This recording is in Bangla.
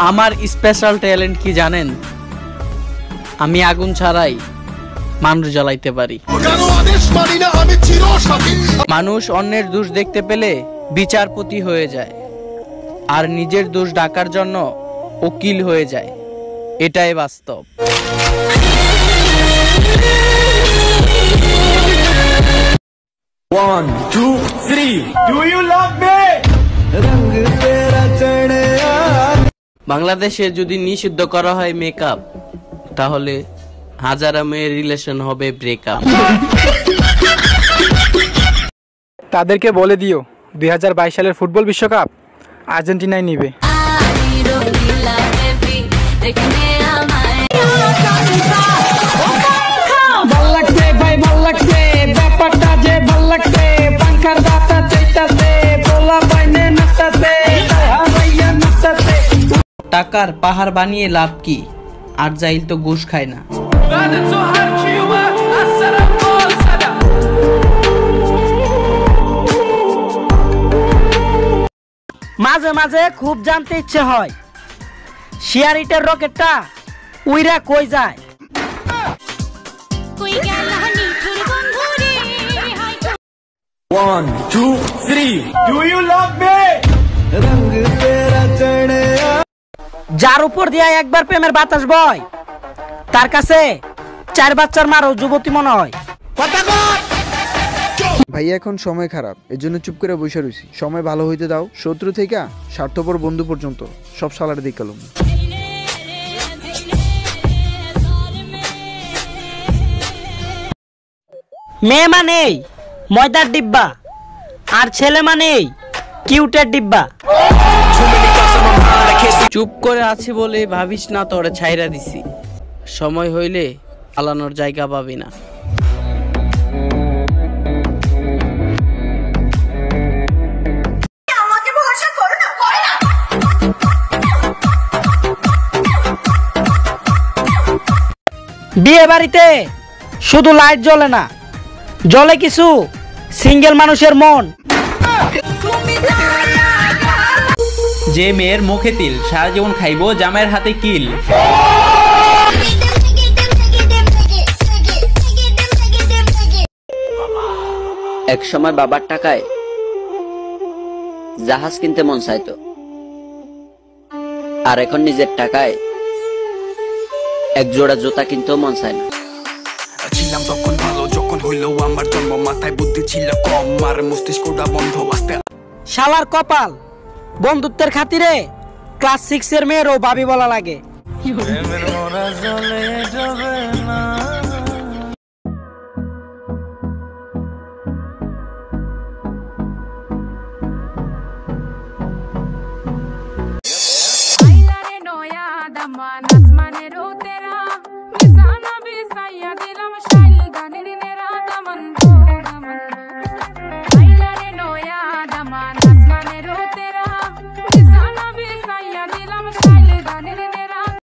আমার স্পেশাল ট্যালেন্ট কি জানেন? আমি আগুন ছাড়াই মানুষ জ্বালাইতে পারি। মানুষ অন্যের দোষ দেখতে পেলে বিচারপতি হয়ে যায়, আর নিজের দোষ ঢাকার জন্য উকিল হয়ে যায়। এটাই বাস্তব। One, two, three. Do you love me? বাংলাদেশে যদি নিষিদ্ধ করা হয় মেকআপ, তাহলে হাজারা মেয়ের রিলেশন হবে ব্রেকআপ। তাদেরকে বলে দিও 2022 সালের ফুটবল বিশ্বকাপ আর্জেন্টিনাই নিবে। টাকার পাহাড় বানিয়ে লাভ কি? আর জাইল তো ঘুষ খায় না। মাঝে মাঝে খুব জানতে ইচ্ছে হয়, শিয়ারিটার রকেটটা উইরা কই যায়? One, two, three. Do you love me? যার উপর দিয়া একবার প্রেমের বাতাস বয়, তার কাছে 4 বাচ্চার মারও যুবতী মনে হয়। ভাইয়া এখন সময় খারাপ, এজন্য চুপ করে বসে রইছি। সময় ভালো হইতে দাও। শত্রু থেকে স্বার্থপর বন্ধু পর্যন্ত সব সালারে দেখালাম। মেয়ে মানেই ময়দার ডিব্বা, আর ছেলে মানেই কিউটের ডিব্বা। চুপ করে আছি বলে ভাবিস না তোরে ছাইরা দিছি। সময় হইলে পালানোর জায়গা পাবি না। বিয়ে বাড়িতে শুধু লাইট জ্বলে না, জ্বলে কিছু সিঙ্গেল মানুষের মন। যে মেয়ের মুখে তিল, সারা জীবন খাইবো জামাইয়ের হাতে কিল। এক সময় বাবার টাকায় জাহাজ কিনতে মন চাইতো, আর এখন নিজের টাকায় এক জোড়া জুতা কিনতেও মন চায় না। ছিলাম তখন ভালো, যখন হইলো আমার জন্ম, মাথায় বুদ্ধি ছিল কম, আর মস্তিষ্কটা বন্ধ। আস্তে শালার কপাল, বন্ধুত্বের খাতিরে ক্লাস 6 এর মেয়েরও ভাবি বলা লাগে। Nada más, nas maneiro terá, bisa na bisa ya de